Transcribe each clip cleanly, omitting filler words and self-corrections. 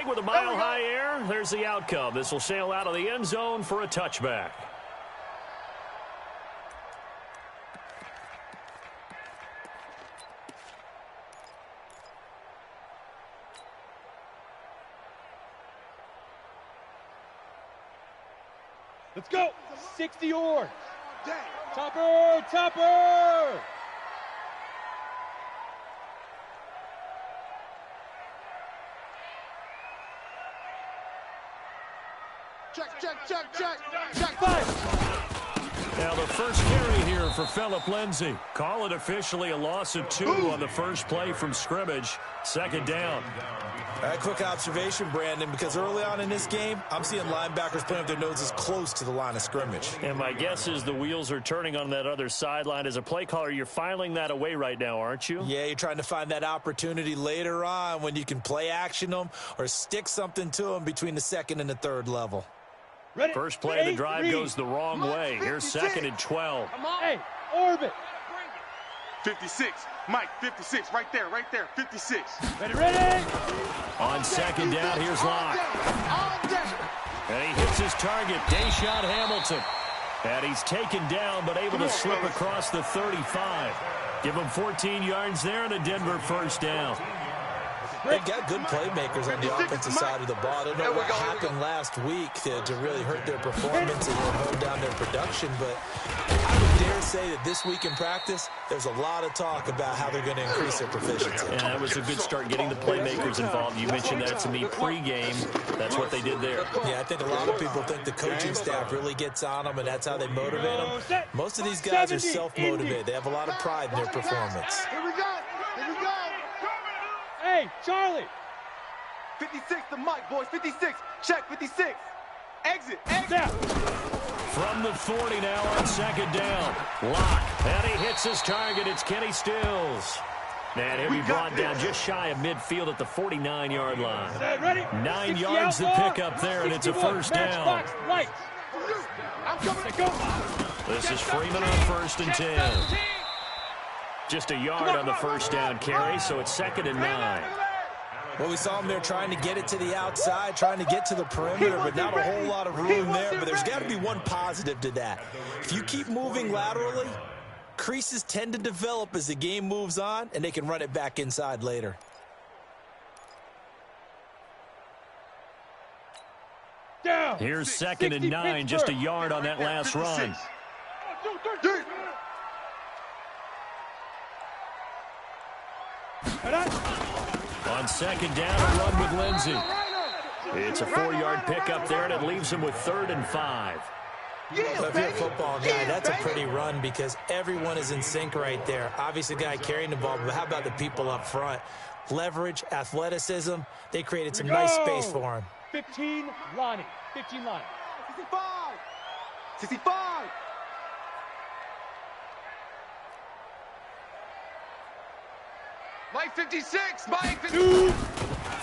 swing with a mile-high air. There's the outcome. This will sail out of the end zone for a touchback. Let's go. 60 yards. Topper, topper. Check 5. Now the first carry here for Phillip Lindsay. Call it officially a loss of 2 on the first play from scrimmage. Second down. A quick observation, Brandon, because early on in this game, I'm seeing linebackers playing with their noses close to the line of scrimmage. And my guess is the wheels are turning on that other sideline. As a play caller, you're filing that away right now, aren't you? Yeah, you're trying to find that opportunity later on when you can play action them or stick something to them between the second and the third level. Ready? First play of the drive goes the wrong way. Here's 2nd and 12. Come on. Hey, orbit. 56. Mike, 56. Right there, 56. Ready. On second down, here's Locke. And he hits his target, Deshaun Hamilton. And he's taken down, but able to slip across the 35. Give him 14 yards there and a Denver first down. They've got good playmakers on the offensive side of the ball. I don't know what happened last week to really hurt their performance and hold down their production, but I would dare say that this week in practice, there's a lot of talk about how they're going to increase their proficiency. And that was a good start getting the playmakers involved. You mentioned that to me pregame. That's what they did there. Yeah, I think a lot of people think the coaching staff really gets on them, and that's how they motivate them. Most of these guys are self-motivated. They have a lot of pride in their performance. Here we go. Hey, Charlie. 56 to Mike, boys. 56. Check 56. Exit. Down. From the 40 now on second down. Locke. And he hits his target. It's Kenny Stills. And he'll be brought down just shy of midfield at the 49-yard line. Ready? 9 yards to pick up there, and it's a first down. This is Freeman on 1st and 10. Just a yard on the first down carry, so it's 2nd and 9. Well, we saw him there trying to get it to the outside, trying to get to the perimeter, but not a whole lot of room there. But there's got to be one positive to that. If you keep moving laterally, creases tend to develop as the game moves on, and they can run it back inside later. Down. Here's 2nd and 9, just a yard on that last run. On second down, a run with Lindsay. It's a 4-yard pickup there, and it leaves him with 3rd and 5. Well, if you're a football guy, that's a pretty run because everyone is in sync right there. Obviously, the guy carrying the ball, but how about the people up front? Leverage, athleticism, they created some nice space for him. 15, Lonnie. 15, Lonnie. 65. 65. Mike 56. Mike 56.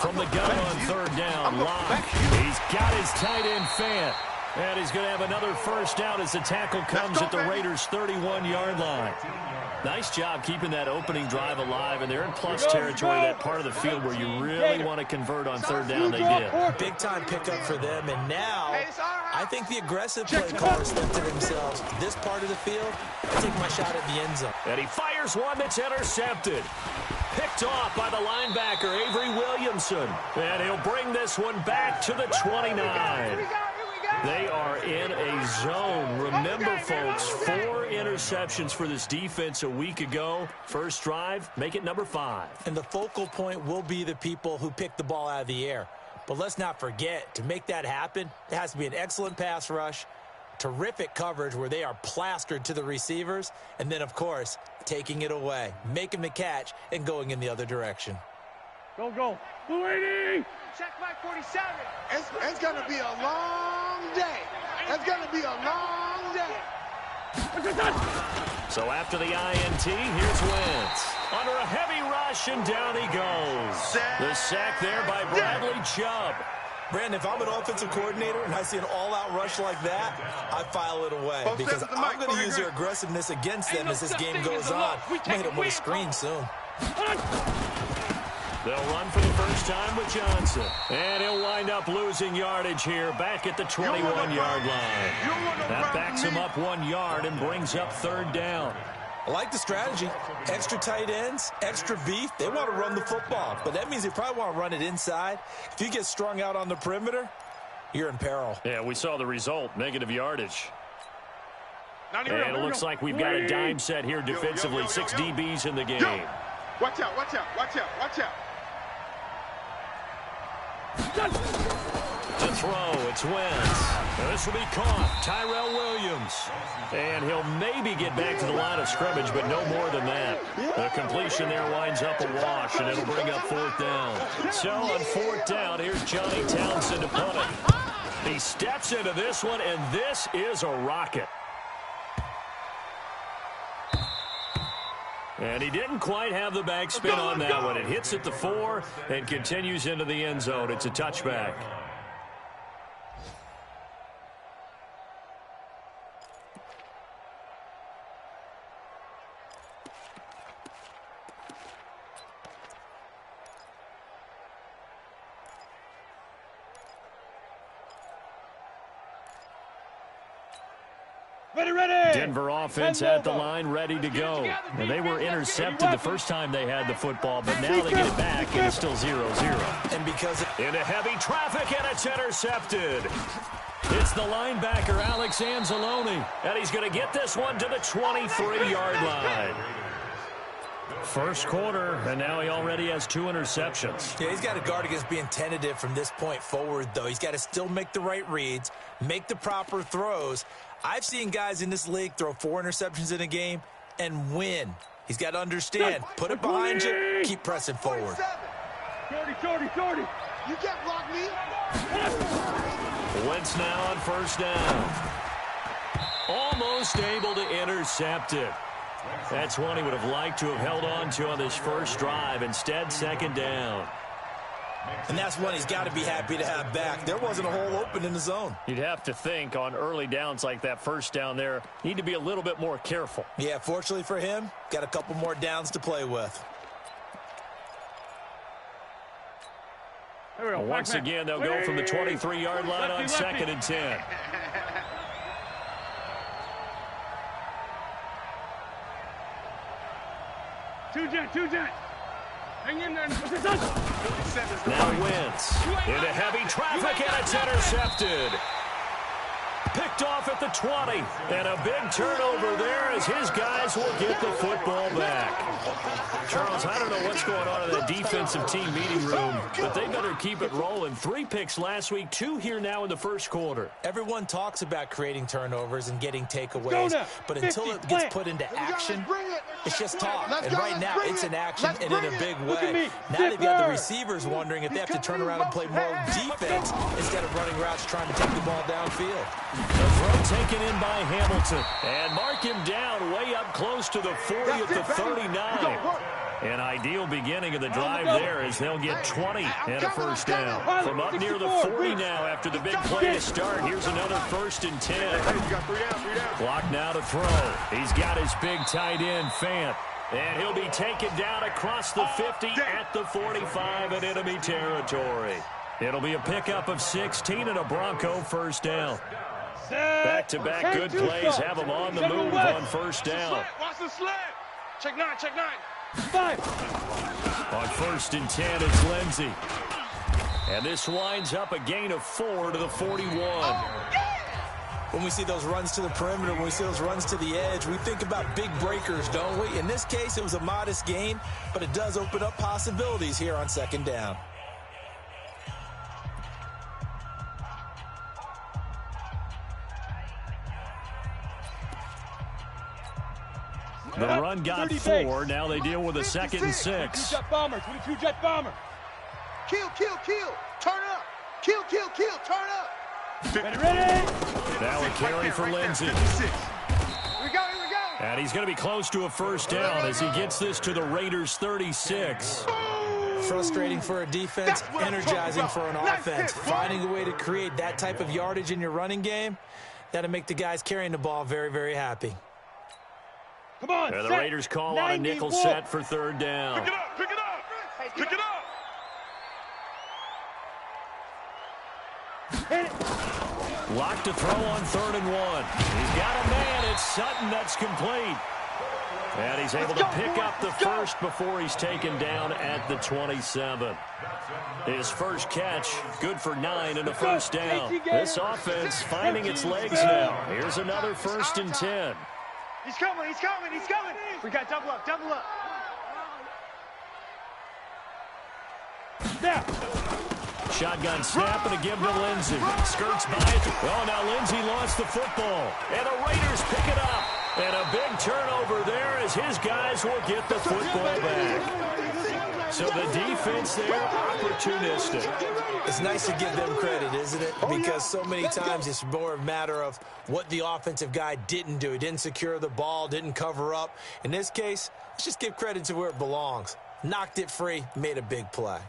From the gun on 3rd down, Locke. He's got his tight end Fant. And he's going to have another first down as the tackle comes at the Raiders' 31-yard line. Nice job keeping that opening drive alive, and they're in plus territory, that part of the field where you really want to convert on 3rd down. They did. Big-time pickup for them, and now I think the aggressive play callers think to themselves, this part of the field, I take my shot at the end zone. And he fires one that's intercepted. Picked off by the linebacker, Avery Williamson. And he'll bring this one back to the 29. They are in a zone. Remember, folks, 4 interceptions for this defense a week ago. First drive, make it number 5. And the focal point will be the people who pick the ball out of the air. But let's not forget, to make that happen, there has to be an excellent pass rush, terrific coverage where they are plastered to the receivers, and then, of course, taking it away, making the catch, and going in the other direction. Go. Blue 80. Check Mike 47. It's going to be a long day. It's going to be a long day. So after the INT, here's Wentz. Under a heavy rush, and down he goes. The sack there by Bradley Chubb. Brandon, if I'm an offensive coordinator and I see an all-out rush like that, I file it away because I'm going to use their aggressiveness against them as this game goes on. I'm going to hit them with a screen soon. They'll run for the first time with Johnson. And he'll wind up losing yardage here back at the 21-yard line. That backs him up 1 yard and brings up third down. I like the strategy. Extra tight ends, extra beef. They want to run the football, but that means they probably want to run it inside. If you get strung out on the perimeter, you're in peril. Yeah, we saw the result, negative yardage. And it looks like we've got a dime set here defensively. 6 DBs in the game. Watch out, watch out, watch out, watch out. To throw, it's Wentz. Now this will be caught. Tyrell Williams. And he'll maybe get back to the line of scrimmage, but no more than that. The completion there winds up a wash, and it'll bring up fourth down. So on fourth down, here's Johnny Townsend to punt it. He steps into this one, and this is a rocket. And he didn't quite have the backspin on that one. It hits at the 4 and continues into the end zone. It's a touchback. Denver offense at the line, ready to go. And they were intercepted the first time they had the football, but now they get it back, and it's still 0-0. And because into heavy traffic, and it's intercepted. It's the linebacker, Alex Anzalone, and he's going to get this one to the 23-yard line. First quarter, and now he already has 2 interceptions. Yeah, he's got to guard against being tentative from this point forward, though. He's got to still make the right reads, make the proper throws. I've seen guys in this league throw 4 interceptions in a game and win. He's got to understand, put it behind you, keep pressing forward. 30. You can't block me. Wentz now on first down. Almost able to intercept it. That's one he would have liked to have held on to on this first drive. Instead, second down. And that's one he's got to be happy to have back. There wasn't a hole open in the zone. You'd have to think on early downs like that first down there, need to be a little bit more careful. Yeah, fortunately for him, got a couple more downs to play with. Once again, they'll go from the 23-yard line on second and 10. Two jet. Hang in there. Now Wentz into heavy traffic, and it's intercepted. Picked off at the 20, and a big turnover there as his guys will get the football back. Charles, I don't know what's going on in the defensive team meeting room, but they better keep it rolling. 3 picks last week, 2 here now in the first quarter. Everyone talks about creating turnovers and getting takeaways, but until it gets put into action, it's just talk. And right now, it's in action and in a big way. Now they've got the receivers wondering if they have to turn around and play more defense instead of running routes trying to take the ball downfield. The throw taken in by Hamilton. And mark him down way up close to the 40 at the 39. An ideal beginning of the drive there as they'll get 20 and a first down. From up near the 40 now after the big play to start. Here's another 1st and 10. Clock now to throw. He's got his big tight end, Fant. And he'll be taken down across the 50 at the 45 in enemy territory. It'll be a pickup of 16 and a Bronco first down. Back-to-back good plays have him on the move on first down. Watch the slip. Check 9. 5. On 1st and 10, it's Lindsey. And this winds up a gain of 4 to the 41. When we see those runs to the perimeter, when we see those runs to the edge, we think about big breakers, don't we? In this case, it was a modest gain, but it does open up possibilities here on second down. The run got 4. Now they deal with a 2nd and 6. 22 jet bomber. Kill. Turn up. Kill. Turn up. Ready. Now a carry for Lindsey. Here we go. And he's going to be close to a first down as he gets this to the Raiders' 36. Frustrating for a defense, energizing for an offense. Finding a way to create that type of yardage in your running game, that'll make the guys carrying the ball very, very happy. Come on, and the Raiders call on a nickel set for third down. Pick it up. Locked to throw on 3rd and 1. He's got a man. It's Sutton. That's complete. And he's able to pick up the first before he's taken down at the 27. His first catch, good for 9 and a first down. This offense finding its legs now. Here's another 1st and 10. He's coming, he's coming, he's coming. We got double up, double up. Now. Shotgun snap and a give to Lindsey. Skirts by it. Oh, now Lindsey lost the football. And the Raiders pick it up. And a big turnover there as his guys will get the football back. So the defense there, opportunistic. It's nice to give them credit, isn't it? Because so many times it's more a matter of what the offensive guy didn't do. He didn't secure the ball, didn't cover up. In this case, let's just give credit to where it belongs. Knocked it free, made a big play.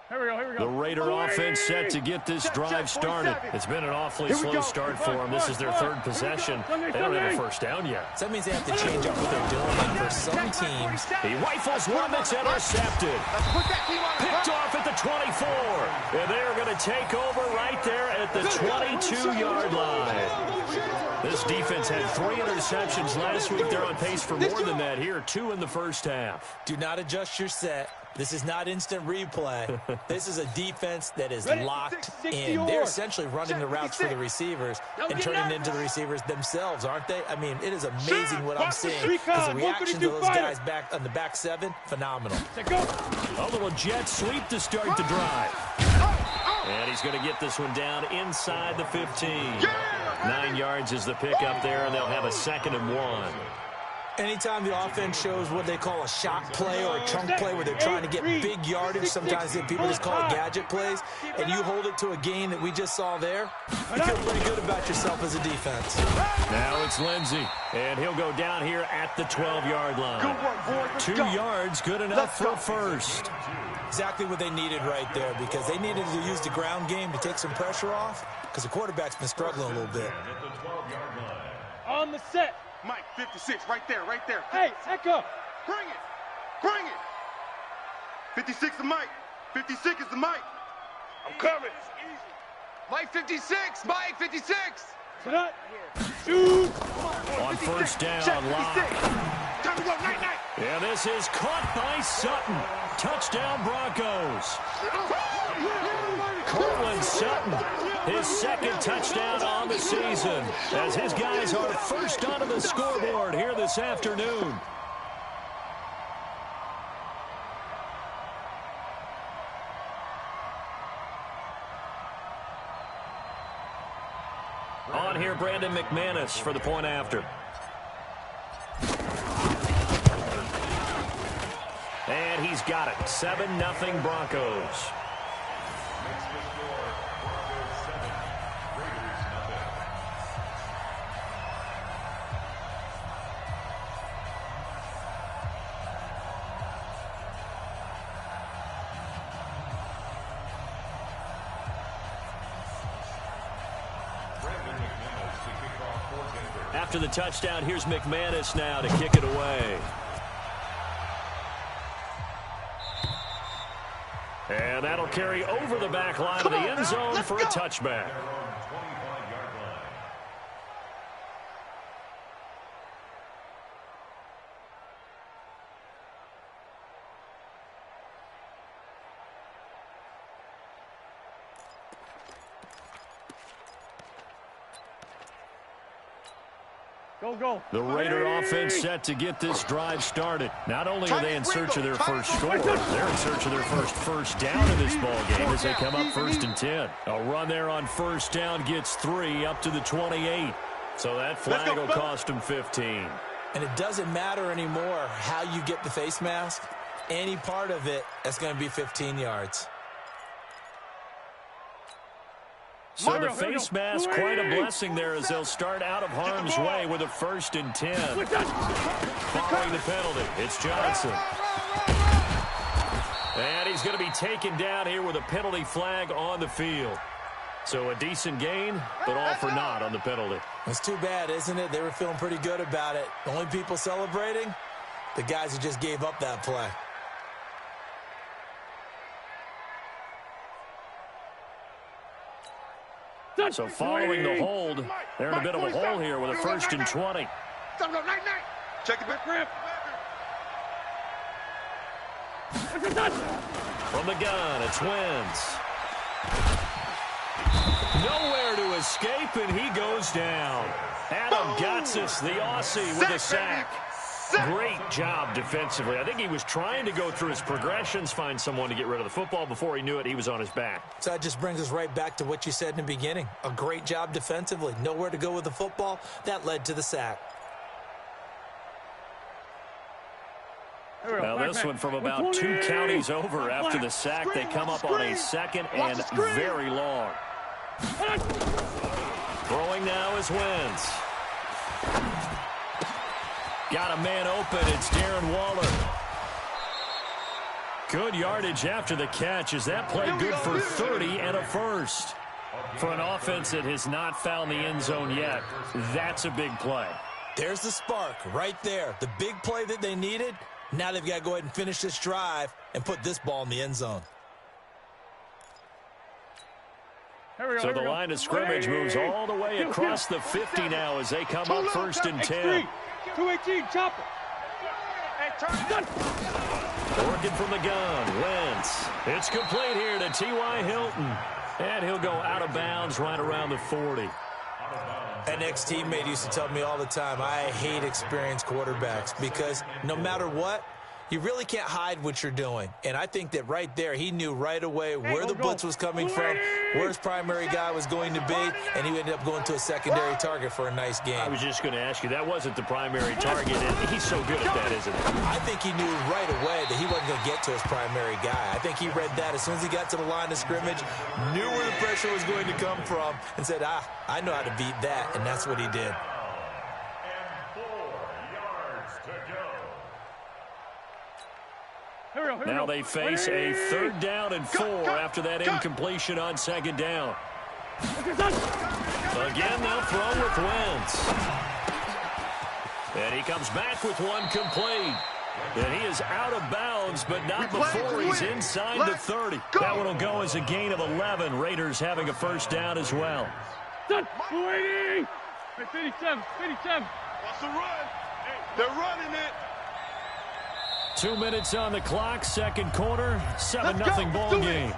Here we go, here we go. The Raider offense set to get this drive started. It's been an awfully slow start for them. This is their 3rd possession. They don't have a first down yet. So that means they have to change up what they're doing. And for some teams, he rifles one that's intercepted. Picked off at the 24. And they are going to take over right there at the 22-yard line. This defense had 3 interceptions last week. They're on pace for more than that here. 2 in the first half. Do not adjust your set. This is not instant replay. This is a defense that is locked in. They're essentially running the routes for the receivers and turning into the receivers themselves, aren't they? I mean, it is amazing what I'm seeing. Because the reaction to those guys back on the back 7, phenomenal. A little jet sweep to start the drive. And he's going to get this one down inside the 15. 9 yards is the pickup there, and they'll have a 2nd and 1. Anytime the offense shows what they call a shot play or a chunk play where they're trying to get big yardage, sometimes people just call it gadget plays, and you hold it to a gain that we just saw there, you feel pretty good about yourself as a defense. Now it's Lindsey, and he'll go down here at the 12-yard line. 2 yards, good enough for a first. Exactly what they needed right there, because they needed to use the ground game to take some pressure off, because the quarterback's been struggling a little bit. On the set. Mike, 56, right there, right there. Hey, Echo. Bring it. Bring it. 56 is Mike. 56 is the Mike. I'm coming. Mike 56. Mike 56. Sit up. Shoot. On first down, Locke. Time to go, night. And this is caught by Sutton. Touchdown, Broncos. Cortland Sutton, his 2nd touchdown on the season, as his guys are first onto the scoreboard here this afternoon. On here, Brandon McManus for the point after. And he's got it. 7-0 Broncos. After the touchdown, here's McManus now to kick it away. And that'll carry over the back line of the end zone for a touchback. Go. The Raider offense set to get this drive started. Not only are they in search of their first score, they're in search of their first down in this ball game as they come up 1st and 10. A run there on first down gets 3 up to the 28. So that flag will cost them 15. And it doesn't matter anymore how you get the face mask. Any part of it, that's going to be 15 yards. So the face mask, quite a blessing there as they'll start out of harm's way with a 1st and 10. Following the penalty, it's Johnson. And he's going to be taken down here with a penalty flag on the field. So a decent gain, but all for naught on the penalty. It's too bad, isn't it? They were feeling pretty good about it. The only people celebrating, the guys who just gave up that play. So following the hold, they're in a bit of a hole here with a 1st and 20. Check it back. From the gun, it's Wentz. Nowhere to escape, and he goes down. Adam Gotsis, the Aussie, with a sack. Great job defensively. I think he was trying to go through his progressions, find someone to get rid of the football. Before he knew it, he was on his back. So that just brings us right back to what you said in the beginning. A great job defensively. Nowhere to go with the football. That led to the sack. Now this one from about 2 counties over after the sack. They come up on a 2nd and very long. Throwing now is Wentz. Got a man open. It's Darren Waller. Good yardage after the catch. Is that play good for 30 and a 1st? For an offense that has not found the end zone yet, that's a big play. There's the spark right there. The big play that they needed. Now they've got to go ahead and finish this drive and put this ball in the end zone. So the line of scrimmage moves all the way across the 50 now as they come up 1st and 10. 218, chopper. Working from the gun, Wentz. It's complete here to T.Y. Hilton. And he'll go out of bounds right around the 40. An ex-teammate used to tell me all the time, I hate experienced quarterbacks because no matter what, you really can't hide what you're doing. And I think that right there, he knew right away where the blitz was coming from, where his primary guy was going to be, and he ended up going to a secondary target for a nice game. I was just going to ask you, that wasn't the primary target, and he's so good at that, isn't he? I think he knew right away that he wasn't going to get to his primary guy. I think he read that as soon as he got to the line of scrimmage, knew where the pressure was going to come from, and said, I know how to beat that, and that's what he did. Now they face a 3rd down and 4 after that incompletion on 2nd down. Again, they'll throw with Wentz. And he comes back with one complete. And he is out of bounds, but not before he's inside the 30. That one will go as a gain of 11. Raiders having a 1st down as well. Waiting! 57, 57. What's the run? They're running it. 2 minutes on the clock, 2nd quarter, 7-0 ball game.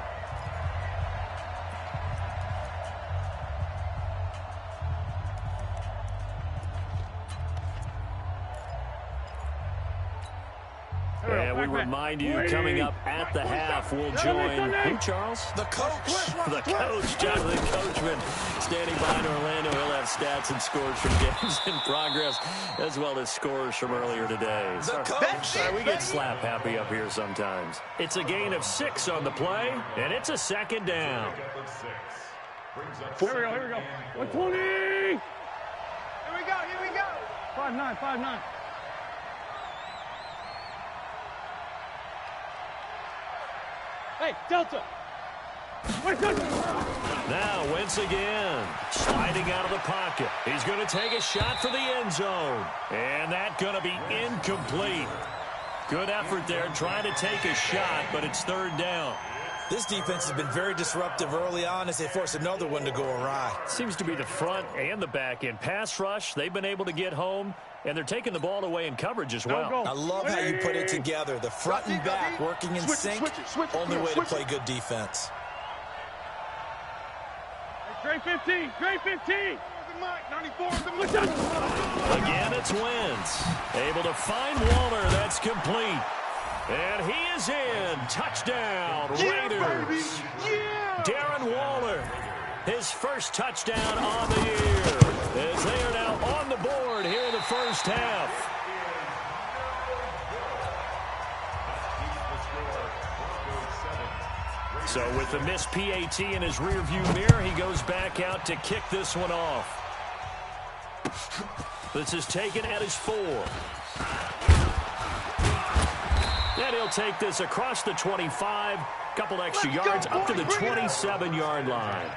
And we remind you, coming up at the half, we'll join who, Charles? The coach. The coach, Jonathan Coachman, standing by in Orlando. He'll have stats and scores from games in progress, as well as scores from earlier today. The coach. Sorry, we get slap happy up here sometimes. It's a gain of 6 on the play, and it's a 2nd down. Here we go. 120. Here we go. 5-9, 5-9. Hey, Delta. Now Wentz again, sliding out of the pocket. He's going to take a shot for the end zone. And that's going to be incomplete. Good effort there, trying to take a shot, but it's 3rd down. This defense has been very disruptive early on as they force another one to go awry. Seems to be the front and the back end. Pass rush, they've been able to get home, and they're taking the ball away in coverage as well. I love how you put it together. The front and back working in sync. Only way to play good defense. Great 15. Again, it's Wentz. Able to find Waller. That's complete. And he is in. Touchdown, Raiders. Darren Waller, his first touchdown on the year, as they are now on the board here in the 1st half. So with the missed PAT in his rearview mirror, he goes back out to kick this one off. This is taken at his 4. And he'll take this across the 25, couple extra yards up to the 27-yard line.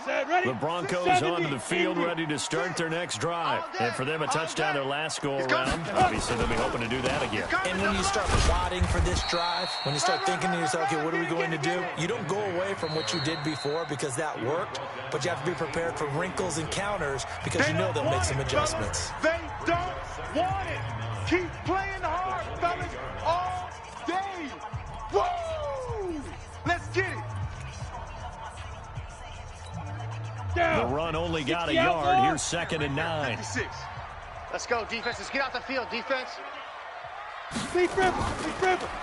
The Broncos onto the field ready to start their next drive. And for them, a touchdown their last go-around. Obviously, they'll be hoping to do that again. And when you start plotting for this drive, when you start thinking to yourself, okay, what are we going to do? You don't go away from what you did before because that worked, but you have to be prepared for wrinkles and counters because you know they'll make some adjustments. They don't want it. Keep playing hard, fellas, all day. Woo! Let's get it. The run only got a yard. Here's 2nd and 9. 56. Let's go, defense. Let's get out the field, defense.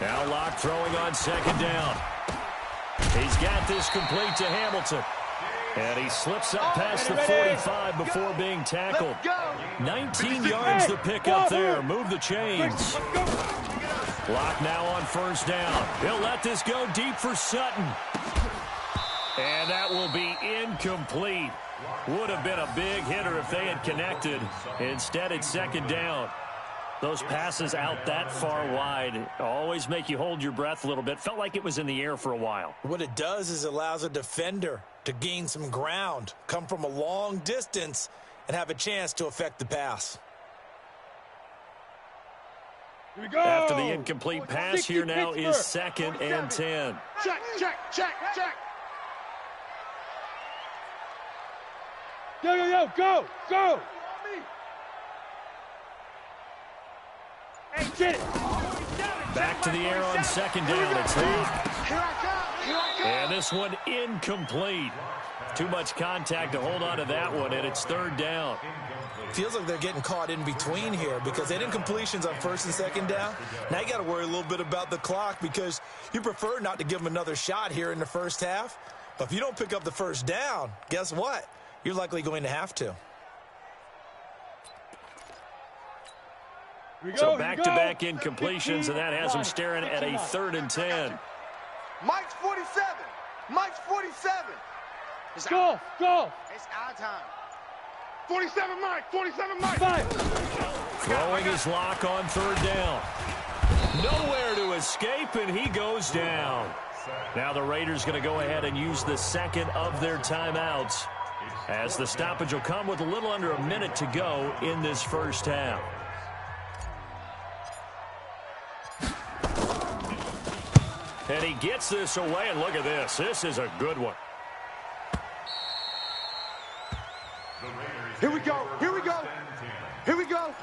Now Locke throwing on 2nd down. He's got this complete to Hamilton. And he slips up past the 45 before being tackled. 19 yards to pick up there. Move the chains. Locke now on 1st down. He'll let this go deep for Sutton. And that will be incomplete. Would have been a big hitter if they had connected. Instead, it's 2nd down. Those passes out that far wide always make you hold your breath a little bit. Felt like it was in the air for a while. What it does is it allows a defender to gain some ground, come from a long distance, and have a chance to affect the pass. Here we go. After the incomplete pass, here now is 2nd and 10. Check. Go. Hey, get it. Back to the air on 2nd down. It's Locke. Here I come. And this one incomplete. Too much contact to hold on to that one, and it's 3rd down. Feels like they're getting caught in between here because they didn't completions on 1st and 2nd down. Now you got to worry a little bit about the clock because you prefer not to give them another shot here in the first half. But if you don't pick up the 1st down, guess what? You're likely going to have to. So back-to-back incompletions, and that has him staring at a 3rd and 10. Mike's 47. Mike's 47. Go. It's our time. 47 Mike. 47 Mike. 5. Throwing his Locke on 3rd down. Nowhere to escape, and he goes down. Now the Raiders going to go ahead and use the 2nd of their timeouts, as the stoppage will come with a little under a minute to go in this first half. And he gets this away, and look at this. This is a good one. Here we go. Here we go.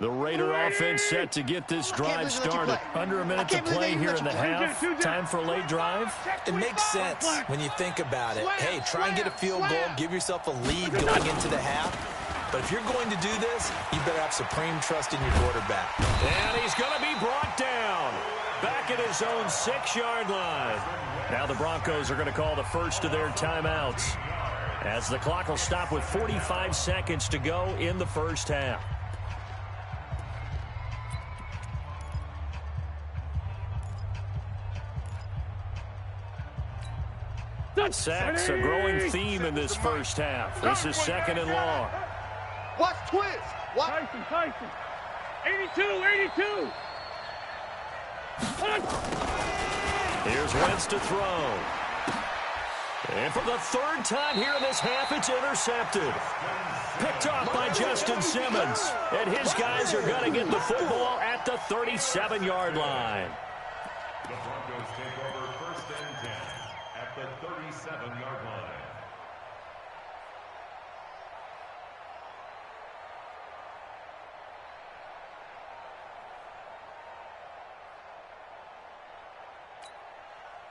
The Raider offense set to get this drive started. Under a minute to play here in the half. Time for a late drive. It makes sense when you think about it. Hey, try and get a field goal. Give yourself a lead going into the half. But if you're going to do this, you better have supreme trust in your quarterback. And he's going to be brought down. Back at his own 6-yard line. Now the Broncos are going to call the first of their timeouts, as the clock will stop with 45 seconds to go in the first half. Sacks, a growing theme in this first half. This is 2nd and long. Watch twist. Tyson. 82. Here's Wentz to throw. And for the 3rd time here in this half, it's intercepted. Picked off by Justin Simmons. And his guys are going to get the football at the 37-yard line. The Broncos take over 1st and 10 at the 37-yard line.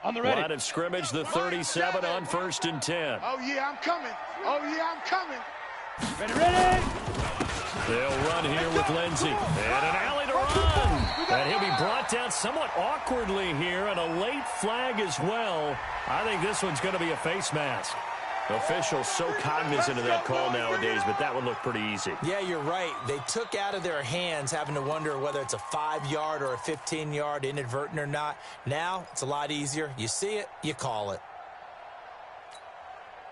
On the ready. Line of scrimmage, the 37 on 1st and 10. Oh, yeah, I'm coming. Ready. They'll run here with Lindsey. And an alley to run. And he'll be brought down somewhat awkwardly here, and a late flag as well. I think this one's going to be a face mask. Officials so cognizant of that call nowadays, but that one looked pretty easy. Yeah, you're right. They took out of their hands having to wonder whether it's a 5-yard or a 15-yard inadvertent or not. Now, it's a lot easier. You see it, you call it.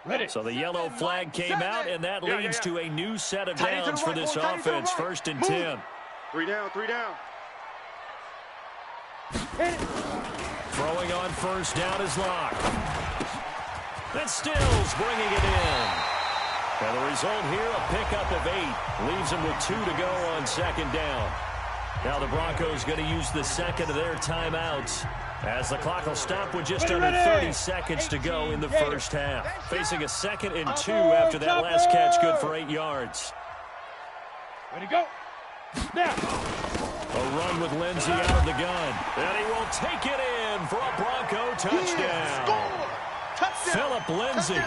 Ready. So the yellow flag came out, and that leads to a new set of downs for this offense. 1st and 10. Three down, 3 down. Throwing on first down is Locke. And Stills bringing it in. And the result here, a pickup of 8. Leaves them with 2 to go on second down. Now the Broncos going to use the second of their timeouts, as the clock will stop with just under 30 seconds to go in the first half. Facing a 2nd and 2 after that last catch, good for 8 yards. Ready to go. Now. A run with Lindsey out of the gun. And he will take it in for a Bronco touchdown. Phillip Lindsay,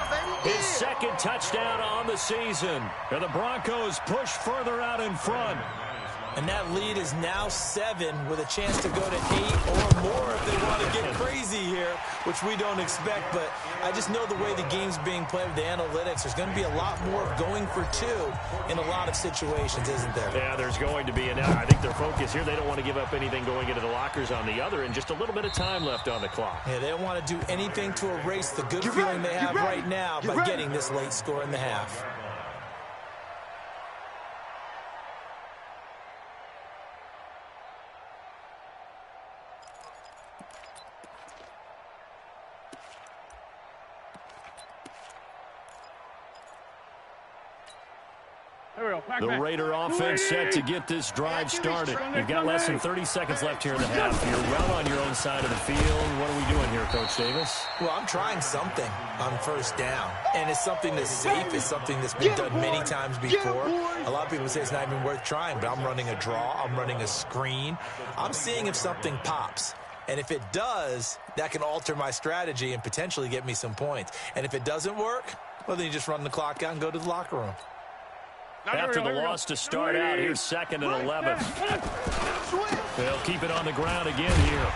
his 2nd touchdown on the season. And the Broncos push further out in front. And that lead is now 7 with a chance to go to 8 or more if they want to get crazy here, which we don't expect. But I just know the way the game's being played with the analytics, there's going to be a lot more going for 2 in a lot of situations, isn't there? Yeah, there's going to be. And I think their focus here, they don't want to give up anything going into the lockers on the other, and just a little bit of time left on the clock. Yeah, they don't want to do anything to erase the good feeling they have right now by getting this late score in the half. The Raider offense set to get this drive started. You've got less than 30 seconds left here in the half. You're well on your own side of the field. What are we doing here, Coach Davis? Well, I'm trying something on first down. And it's something that's safe. It's something that's been done many times before. A lot of people say it's not even worth trying, but I'm running a draw. I'm running a screen. I'm seeing if something pops. And if it does, that can alter my strategy and potentially get me some points. And if it doesn't work, well, then you just run the clock out and go to the locker room. After the loss to start out, here's 2nd and 11. They'll keep it on the ground again here.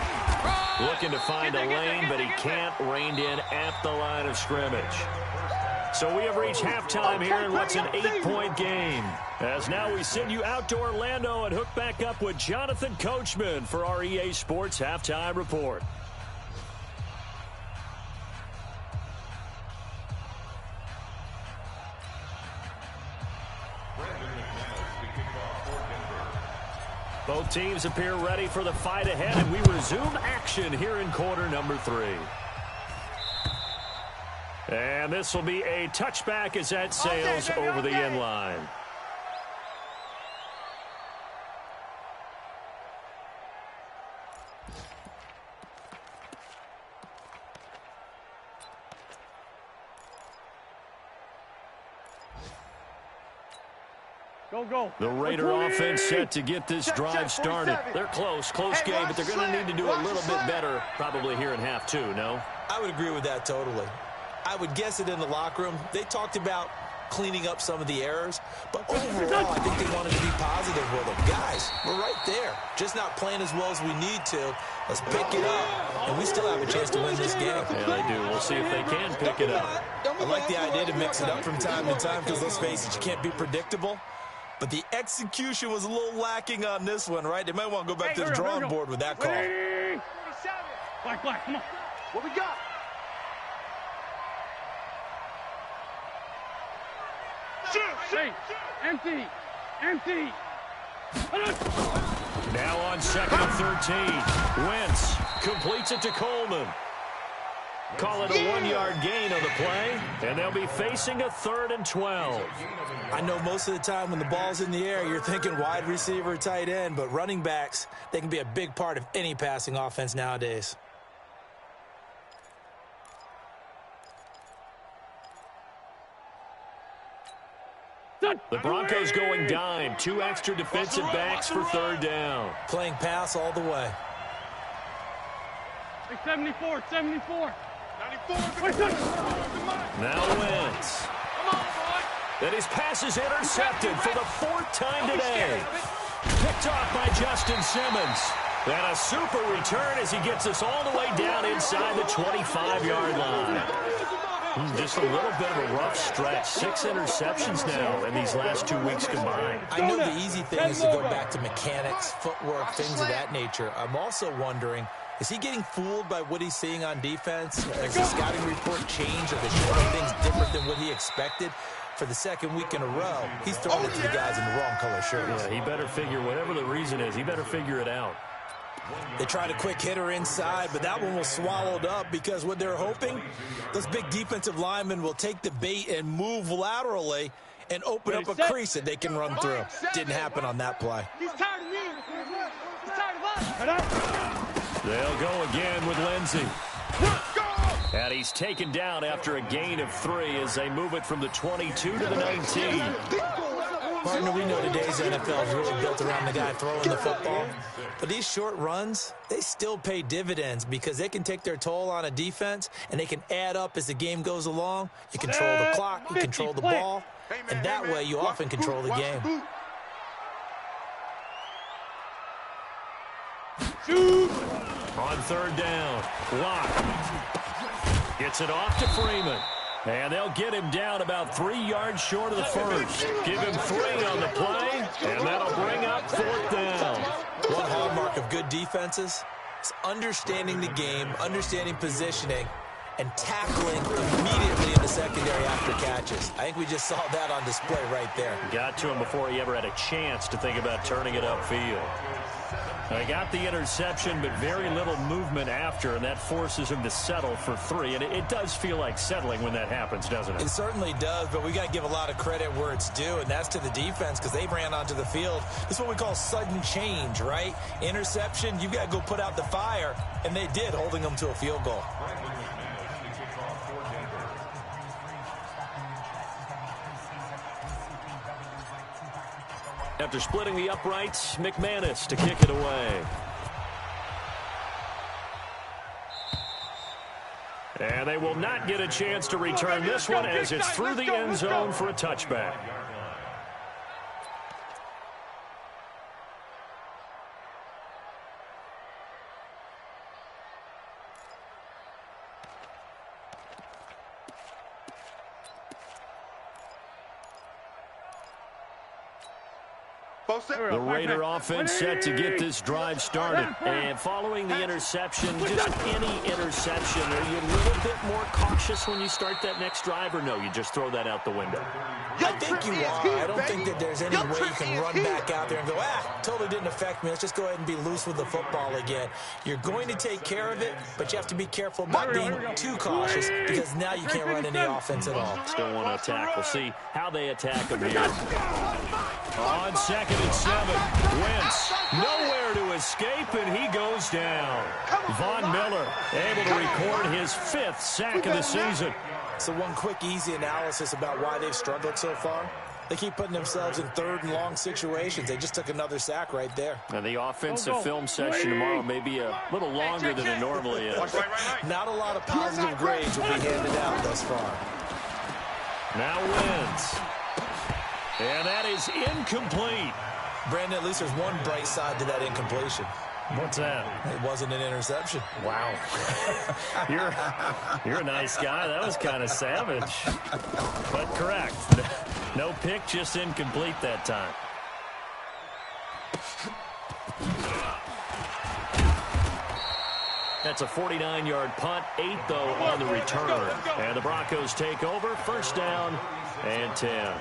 Looking to find a lane, but he can't. Reined in at the line of scrimmage. So we have reached halftime here in what's an 8-point game. As now we send you out to Orlando and hook back up with Jonathan Coachman for our EA Sports Halftime Report. Both teams appear ready for the fight ahead, and we resume action here in quarter number 3. And this will be a touchback as that sails over the end line. Go. The Raider offense set to get this drive started. They're close game, but they're going to need to do a little bit better probably here in half 2, no? I would agree with that totally. I would guess it in the locker room. They talked about cleaning up some of the errors, but overall, I think they wanted to be positive with them. Guys, we're right there. Just not playing as well as we need to. Let's pick it up, and we still have a chance to win this game. Yeah, they do. We'll see if they can pick it up. I like the idea to mix it up from time to time because, let's face it, you can't be predictable. But the execution was a little lacking on this one, right? They might want to go back to the drawing board with that call. Black, come on. What we got? Hey, empty. Now on 2nd and 13. Wentz completes it to Coleman. Call it a 1-yard gain on the play, and they'll be facing a 3rd and 12. I know most of the time when the ball's in the air, you're thinking wide receiver, tight end, but running backs, they can be a big part of any passing offense nowadays. The Broncos going dime. 2 extra defensive backs for 3rd down. Playing pass all the way. 74. 94. Now Wentz. And his pass is intercepted for the 4th time today. Picked off by Justin Simmons. And a super return as he gets us all the way down inside the 25-yard line. Just a little bit of a rough stretch. 6 interceptions now in these last 2 weeks combined. I know the easy thing is to go back to mechanics, footwork, things of that nature. I'm also wondering, is he getting fooled by what he's seeing on defense? Has the scouting report changed? Are they showing things different than what he expected? for the second week in a row, he's throwing it to the guys in the wrong color shirts. Yeah, he better figure, whatever the reason is, he better figure it out. They tried a quick hitter inside, but that one was swallowed up because what they're hoping, those big defensive linemen will take the bait and move laterally and open up a crease that they can run through. Didn't happen on that play. He's tired of me. He's tired of us. They'll go again with Lindsey. And he's taken down after a gain of 3 as they move it from the 22 to the 19. Partner, we know today's NFL is really built around the guy throwing the football. But these short runs, they still pay dividends because they can take their toll on a defense and they can add up as the game goes along. You control the clock, you control the ball, and that way you often control the game. On third down, Locke gets it off to Freeman. And they'll get him down about 3 yards short of the first. Give him 3 on the play, and that'll bring up fourth down. One hallmark of good defenses is understanding the game, understanding positioning, and tackling immediately in the secondary after catches. I think we just saw that on display right there. Got to him before he ever had a chance to think about turning it upfield. They got the interception, but very little movement after, and that forces him to settle for 3. And it does feel like settling when that happens, doesn't it? It certainly does, but we got to give a lot of credit where it's due, and that's to the defense because they ran onto the field. This is what we call sudden change, right? Interception, you got to go put out the fire, and they did, holding them to a field goal. After splitting the uprights, McManus to kick it away. And they will not get a chance to return this one as it's through the end zone for a touchback. The Raider offense set to get this drive started. And following the interception, just any interception, are you a little bit more cautious when you start that next drive, or no, you just throw that out the window? I think you are. I don't think that there's any way you can run back out there and go, totally didn't affect me. Let's just go ahead and be loose with the football again. You're going to take care of it, but you have to be careful about being too cautious because now you can't run any offense at all. Still want to attack. We'll see how they attack him here. On 2nd and 7, Wentz nowhere to escape, and he goes down. Von Miller able to record his 5th sack of the season. So one quick, easy analysis about why they've struggled so far. They keep putting themselves in 3rd and long situations. They just took another sack right there. And the offensive film session tomorrow may be a little longer than it normally is. Not a lot of positive grades will be handed out thus far. Now Wentz. And that is incomplete. Brandon, at least there's one bright side to that incompletion. What's that? It wasn't an interception. Wow. You're a nice guy. That was kind of savage. But correct. No pick, just incomplete that time. That's a 49-yard punt, 8 though on the return. And the Broncos take over, 1st down and 10.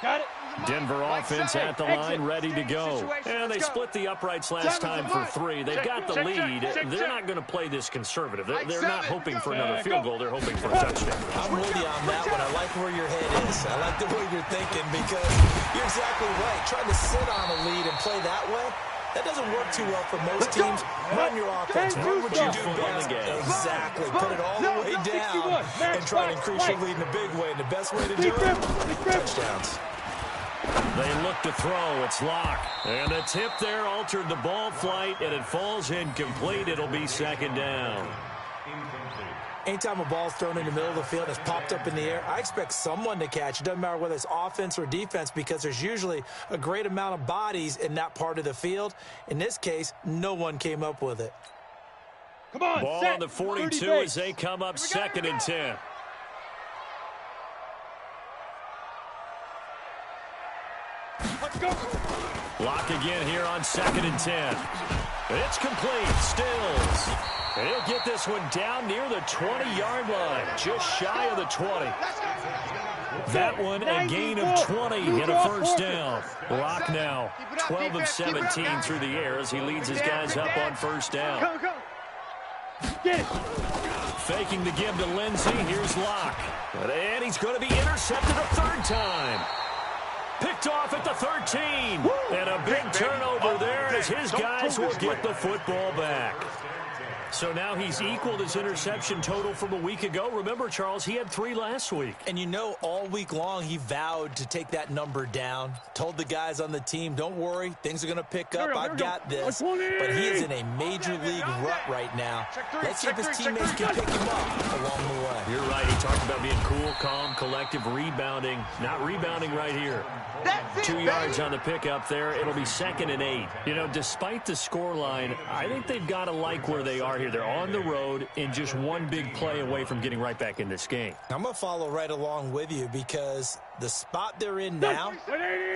Got it. Denver offense at the line, ready to go. And they split the uprights last time for 3. They've got the lead. They're not going to play this conservative. They're not hoping for another field goal. They're hoping for a touchdown. I'm with you on that one. I like where your head is. I like the way you're thinking because you're exactly right. Trying to sit on a lead and play that way, that doesn't work too well for most teams. Run your offense. Run what you do best. Exactly. Put it all the way down and try to increase your lead in a big way. And the best way to do it, touchdowns. They look to throw. It's Locke. And the tip there altered the ball flight, and it falls incomplete. It'll be 2nd down. Anytime a ball's thrown in the middle of the field and it's popped up in the air, I expect someone to catch. It doesn't matter whether it's offense or defense because there's usually a great amount of bodies in that part of the field. In this case, no one came up with it. Come on, ball set. on the 42 as they come up 2nd and 10. Let's go. Locke again here on 2nd and 10. It's complete. Stills. And he'll get this one down near the 20-yard line, just shy of the 20. That one a gain of 20 and a first down. Locke now 12 of 17 through the air as he leads his guys up on first down. Go. Get it. Faking the give to Lindsey. Here's Locke. And he's going to be intercepted a third time. Picked off at the 13. And a big turnover there as his guys will get the football back. So now he's equaled his interception total from a week ago. Remember, Charles, he had 3 last week. And you know, all week long he vowed to take that number down. Told the guys on the team, don't worry, things are going to pick up. I've got this. But he is in a major league rut right now. Let's see if his teammates can pick him up along the way. You're right. He talked about being cool, calm, collective, rebounding. Not rebounding right here. 2 yards on the pickup there. It'll be 2nd and 8. You know, despite the scoreline, I think they've got to like where they are here. They're on the road and just one big play away from getting right back in this game. I'm going to follow right along with you because the spot they're in now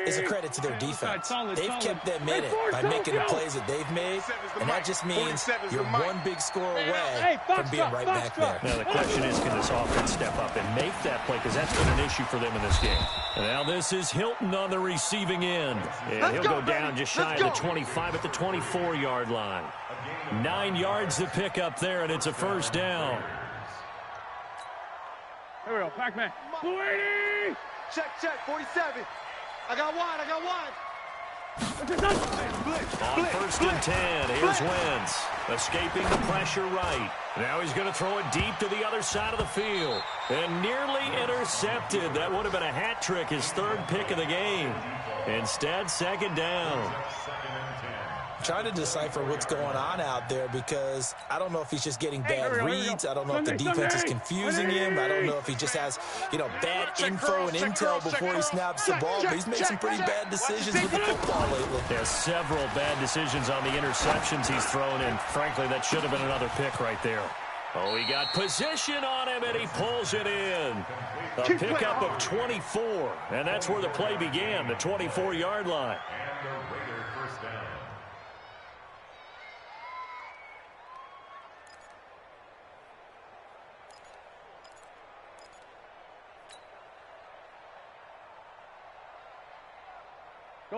is a credit to their defense. They've kept them in it by making the plays that they've made, and that just means you're one big score away from being right back there. Now, the question is, can this offense step up and make that play? Because that's been an issue for them in this game. And now this is Hilton on the receiving end. And he'll go down just shy of the 25 at the 24-yard line. 9 yards to pick up there, and it's a first down. Here we go. Pac-Man. 280. Check, 47. I got one. On 1st and 10, here's Wentz. Escaping the pressure right. Now he's going to throw it deep to the other side of the field. And nearly intercepted. That would have been a hat trick, his 3rd pick of the game. Instead, 2nd down. Trying to decipher what's going on out there because I don't know if he's just getting bad reads. I don't know if the defense is confusing him. I don't know if he just has, bad info and intel before he snaps the ball. But he's made some pretty bad decisions with the football lately. There's several bad decisions on the interceptions he's thrown, and frankly, that should have been another pick right there. Oh, he got position on him, and he pulls it in. A pickup of 24, and that's where the play began, the 24-yard line.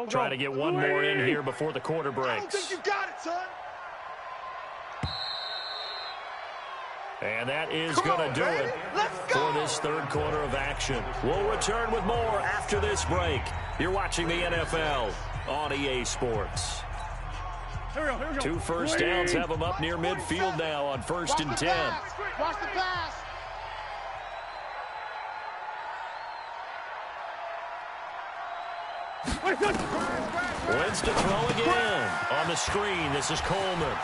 Trying to get one more in here before the quarter breaks. I don't think you got it, son. And that is going to do it for this 3rd quarter of action. We'll return with more after this break. You're watching the NFL on EA Sports. Here we go. 2 first downs have them up near midfield now on 1st and 10. Watch the pass. Wentz to throw again. On the screen, this is Coleman.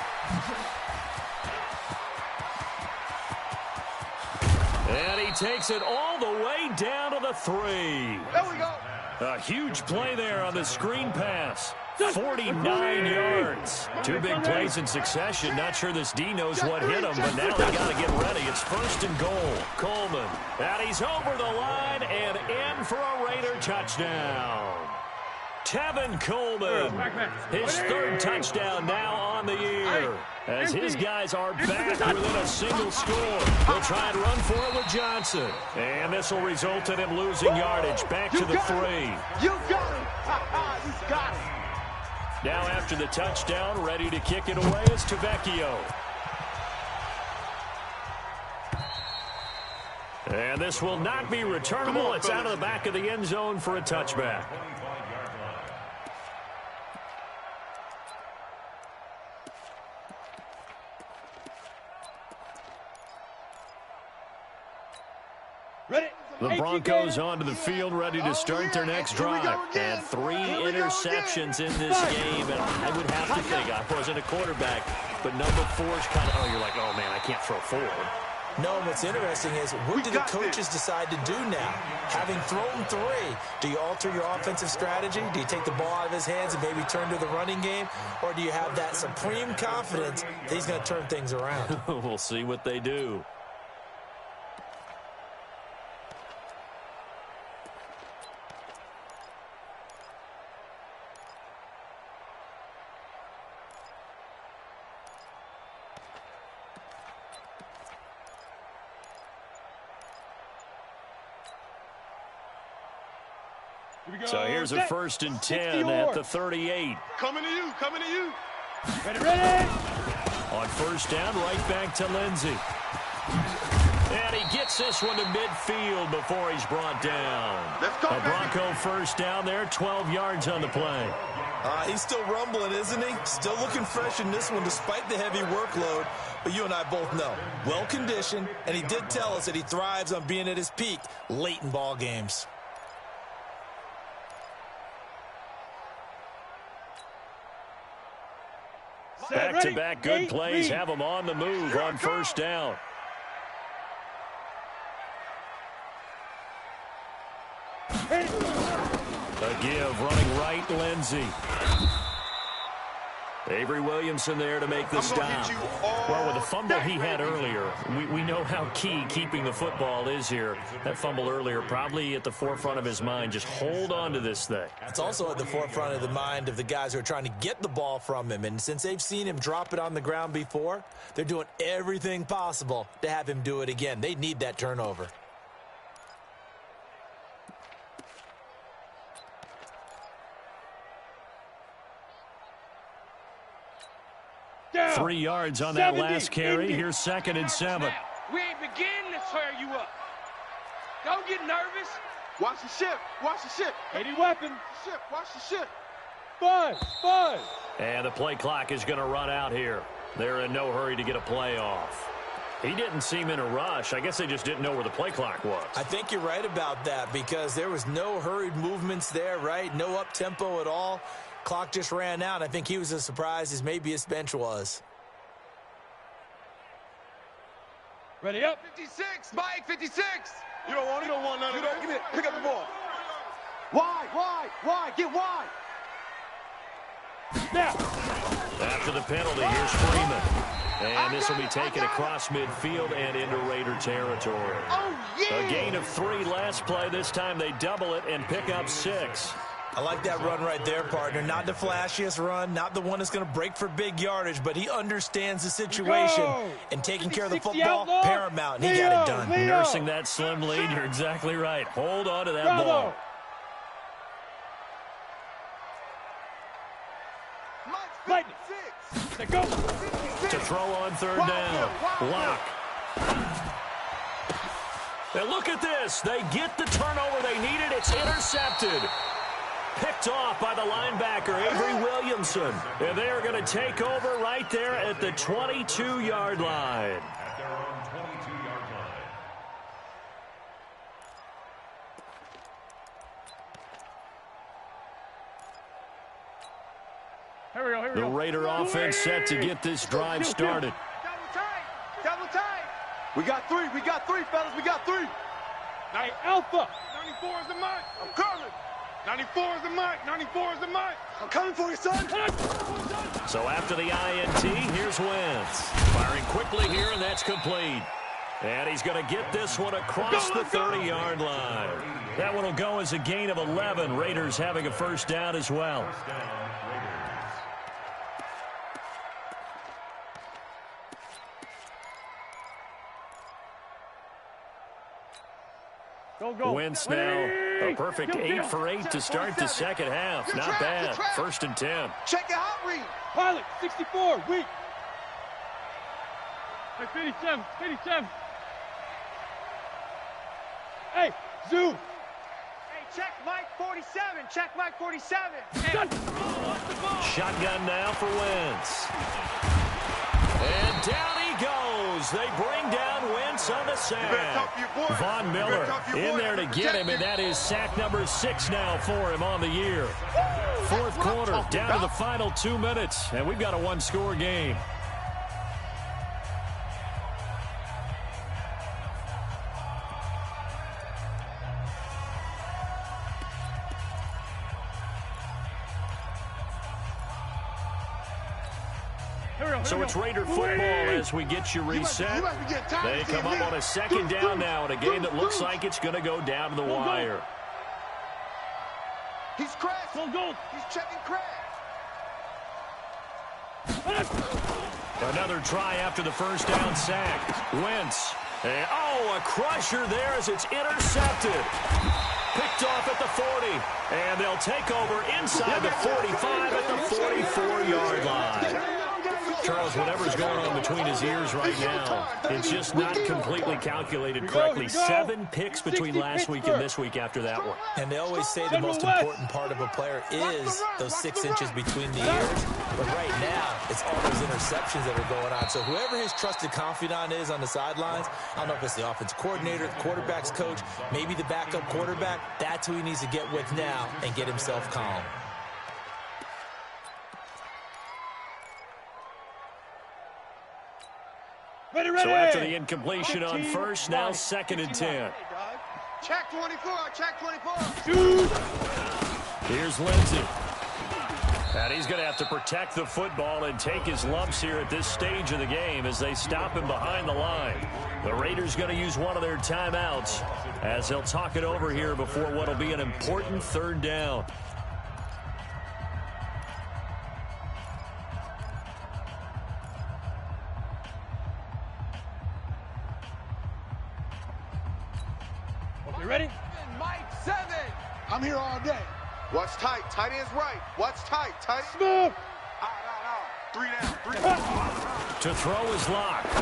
And he takes it all the way down to the 3. There we go. A huge play there on the screen pass. 49 yards. 2 big plays in succession. Not sure this D knows what hit him, but now they got to get ready. It's 1st and goal. Coleman. And he's over the line and in for a Raider touchdown. Tevin Coleman, his 3rd touchdown now on the year. As his guys are back within a single score. They'll try and run for it with Johnson. And this will result in him losing yardage back to the 3. You got it. You got it. Now after the touchdown, ready to kick it away is Tavecchio. And this will not be returnable. It's out of the back of the end zone for a touchback. The Broncos onto the field, ready to start their next drive. And 3 interceptions in this game, and I would have to think, I wasn't a quarterback, but number 4 is kind of, you're like, oh, man, I can't throw 4. No, what's interesting is, what do the coaches decide to do now? Having thrown 3, do you alter your offensive strategy? Do you take the ball out of his hands and maybe turn to the running game? Or do you have that supreme confidence that he's going to turn things around? We'll see what they do. So here's a 1st and 10 at the 38. Coming to you, coming to you. Ready, ready. On 1st down, right back to Lindsey. And he gets this one to midfield before he's brought down. Let's go, a Bronco 1st down there, 12 yards on the play. He's still rumbling, isn't he? Still looking fresh in this one despite the heavy workload. But you and I both know, well-conditioned, and he did tell us that he thrives on being at his peak late in ball games. Back-to-back good plays have him on the move on 1st down. A give, running right, Lindsey. Avery Williamson there to make the stop. Well, with the fumble he had earlier, we know how key keeping the football is here. That fumble earlier probably at the forefront of his mind. Just hold on to this thing. It's also at the forefront of the mind of the guys who are trying to get the ball from him. And since they've seen him drop it on the ground before, they're doing everything possible to have him do it again. They need that turnover. Down. 3 yards on that last carry. Here's 2nd and 7. We ain't beginning to tear you up. Don't get nervous. Watch the ship. Watch the ship. 80 weapon. Ship. Watch the ship. 5. And the play clock is going to run out here. They're in no hurry to get a play off. He didn't seem in a rush. I guess they just didn't know where the play clock was. I think you're right about that because there was no hurried movements there, right? No up-tempo at all. Clock just ran out. I think he was as surprised as maybe his bench was. Ready up. 56, Mike, 56. You don't want it. You don't want none of that. Give me it. Pick up the ball. Wide. Get wide. Now. After the penalty, here's Freeman. And this will be taken across midfield and into Raider territory. Oh, yeah. A gain of 3 last play. This time they double it and pick up 6. I like that run right there, partner. Not the flashiest run, not the one that's going to break for big yardage, but he understands the situation. And taking care of the football, paramount, and he got it done. Nursing that slim lead, you're exactly right. Hold on to that ball. Lightning. Let go. To throw on 3rd down. Lock. And look at this. They get the turnover they needed. It's intercepted. Picked off by the linebacker, Avery Williamson. And they are going to take over right there at the 22-yard line. At their own 22-yard line. Here we go. The Raider offense set to get this drive started. Double tight. We got 3, fellas. We got 3. Night Alpha. 94 is the mic. I'm coming. 94 is the mic. 94 is the mic. I'm coming for you, son. So after the INT, here's Wentz. Firing quickly here, and that's complete. And he's going to get this one across the 30-yard line. That one will go as a gain of 11. Raiders having a 1st down as well. Go. Wentz now a perfect 8 for 8 to start the 2nd half. Not bad. 1st and 10. Check your hot read. Pilot, 64, weak. Hey, 57. Hey, Zoo. Hey, check Mike 47. Shotgun now for Wentz. And down he goes. They bring down Wentz on the sack. Von Miller in there to get him, and that is sack number 6 now for him on the year. 4th quarter, down to the final 2 minutes, and we've got a 1-score game. So it's Raider football as we get you reset. They come up on a 2nd down now in a game that looks like it's going to go down to the wire. He's crashed. Go. He's checking crash. Another try after the 1st down sack. Wentz. And, a crusher there as it's intercepted. Picked off at the 40. And they'll take over inside the 45 at the 44-yard line. Charles, whatever's going on between his ears right now, it's just not completely calculated correctly. 7 picks between last week and this week after that one. And they always say the most important part of a player is those 6 inches between the ears. But right now, it's all those interceptions that are going on. So whoever his trusted confidant is on the sidelines, I don't know if it's the offensive coordinator, the quarterback's coach, maybe the backup quarterback, that's who he needs to get with now and get himself calm. So after the incompletion on first, now 2nd and 10. Check 24, check 24. Here's Lindsey. And he's going to have to protect the football and take his lumps here at this stage of the game as they stop him behind the line. The Raiders going to use one of their timeouts as they'll talk it over here before what will be an important 3rd down. Ready? Mike 7. I'm here all day. Watch tight. Tight ends right. Watch tight. Tight. Smooth. Out. 3 down. 3 down. To throw is locked.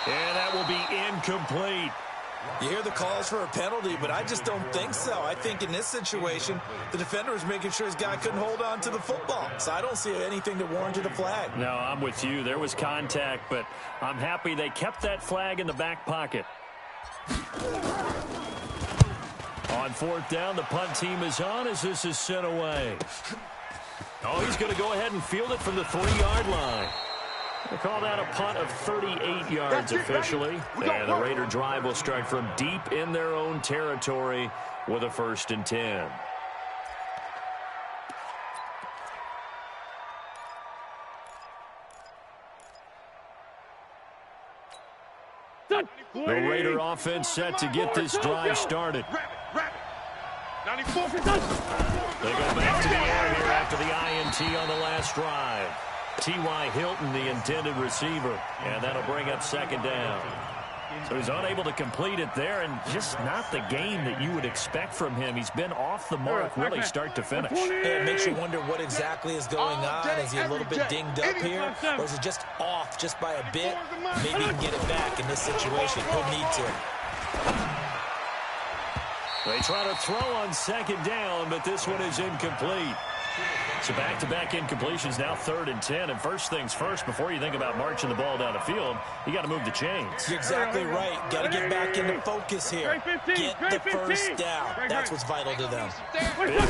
And that will be incomplete. You hear the calls for a penalty, but I just don't think so. I think in this situation, the defender was making sure his guy couldn't hold on to the football. So I don't see anything that warranted a flag. No, I'm with you. There was contact, but I'm happy they kept that flag in the back pocket. On 4th down, the punt team is on as this is sent away. Oh, he's going to go ahead and field it from the 3-yard line. They call that a punt of 38 yards officially. And the Raider drive will start from deep in their own territory with a 1st and 10. The Raider offense set to get this drive started. Rabbit. 94. They go back to the air here after the INT on the last drive. T.Y. Hilton, the intended receiver, and that'll bring up 2nd down. So he's unable to complete it there, and just not the game that you would expect from him. He's been off the mark really start to finish. It makes you wonder what exactly is going on. Is he a little bit dinged up here, or is it just off just by a bit? Maybe he can get it back in this situation. He'll need to. They try to throw on 2nd down, but this one is incomplete. So back-to-back incompletions, now 3rd and 10. And first things first, before you think about marching the ball down the field, you got to move the chains. You're exactly right. Got to get back into focus here. Get the first down. That's what's vital to them. Big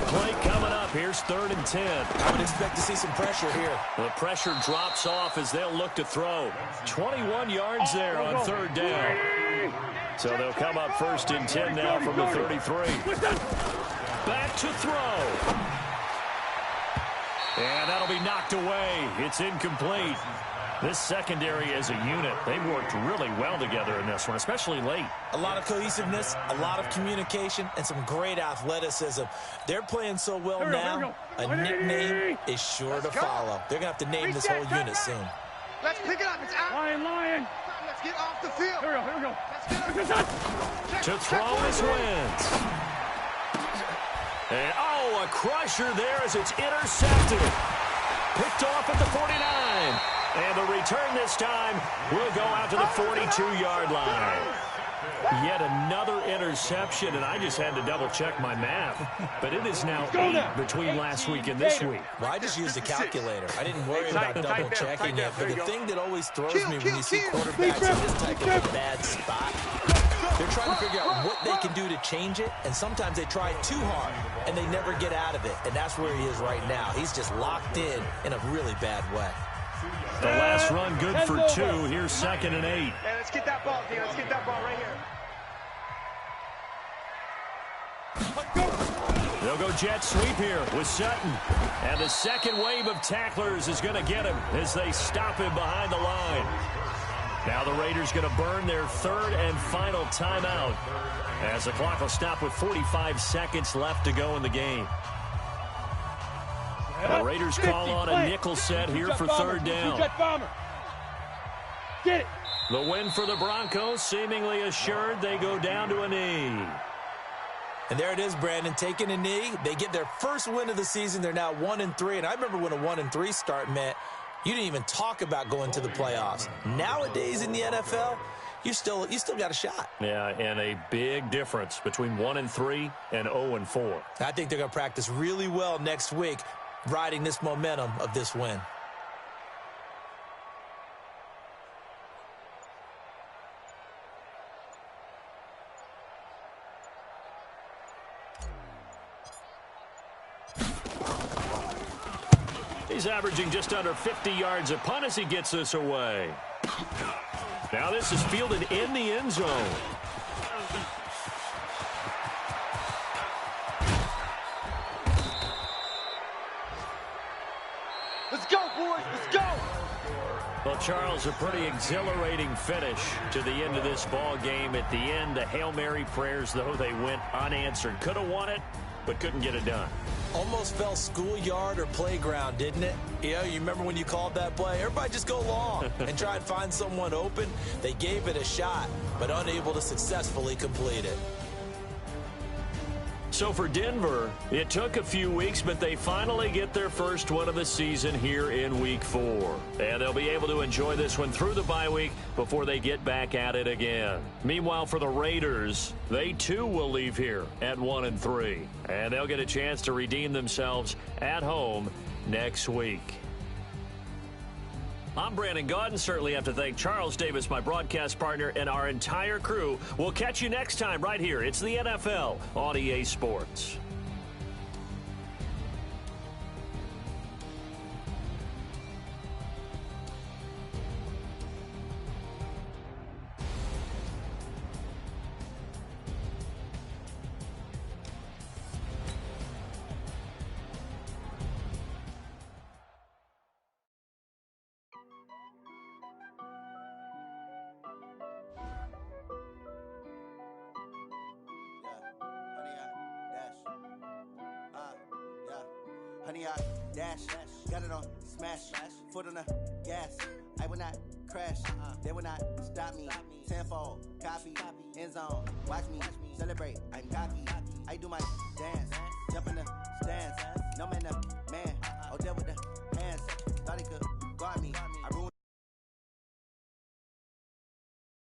play coming up. Here's 3rd and 10. I would expect to see some pressure here. The pressure drops off as they'll look to throw. 21 yards there on 3rd down. So they'll come up 1st and 10 now from the 33. Back to throw. And that'll be knocked away. It's incomplete. This secondary as a unit, they've worked really well together in this one, especially late. A lot of cohesiveness, a lot of communication, and some great athleticism. They're playing so well now, a nickname is sure to follow. They're going to have to name this whole unit soon. Let's pick it up. It's out. Lion. Let's get off the field. Here we go. Let's get up. To throw is Wentz. And, a crusher there as it's intercepted. Picked off at the 49. And the return this time will go out to the 42-yard line. Yet another interception, and I just had to double-check my math. But it is now 8 between last week and this week. Well, I just used a calculator. I didn't worry about double-checking it. But the thing that always throws me when you see quarterbacks in this type of a bad spot, they're trying to figure out what they can do to change it, and sometimes they try too hard, and they never get out of it. And that's where he is right now. He's just locked in a really bad way. The last run good for 2. Here's 2nd and 8. Hey, let's get that ball, D. Let's get that ball right here. They'll go jet sweep here with Sutton. And the second wave of tacklers is going to get him as they stop him behind the line. Now the Raiders going to burn their 3rd and final timeout as the clock will stop with 45 seconds left to go in the game. The Raiders call on a nickel set here for 3rd down. Get it. The win for the Broncos seemingly assured. They go down to a knee. And there it is, Brandon, taking a knee. They get their first win of the season. They're now 1-3. And I remember when a 1-3 start meant you didn't even talk about going to the playoffs. Nowadays in the NFL, you still got a shot. Yeah, and a big difference between 1-3 and 0-4. I think they're going to practice really well next week, riding this momentum of this win. He's averaging just under 50 yards a punt as he gets this away. Now this is fielded in the end zone. Let's go, boys. Let's go. Well, Charles, a pretty exhilarating finish to the end of this ball game. At the end, the Hail Mary prayers, though, they went unanswered. Could have won it, but couldn't get it done. Almost fell schoolyard or playground, didn't it? You remember when you called that play? Everybody just go long and try and find someone open. They gave it a shot, but unable to successfully complete it. So for Denver, it took a few weeks, but they finally get their first win of the season here in Week 4. And they'll be able to enjoy this one through the bye week before they get back at it again. Meanwhile, for the Raiders, they too will leave here at 1-3. And they'll get a chance to redeem themselves at home next week. I'm Brandon Gaudin. Certainly have to thank Charles Davis, my broadcast partner, and our entire crew. We'll catch you next time right here. It's the NFL on EA Sports. Honey, I dash, got it on smash, foot on the gas. I will not crash, they will not stop me. Tenfold, copy, end zone, watch me celebrate. I'm cocky, I do my dance, jump in the stands, no man to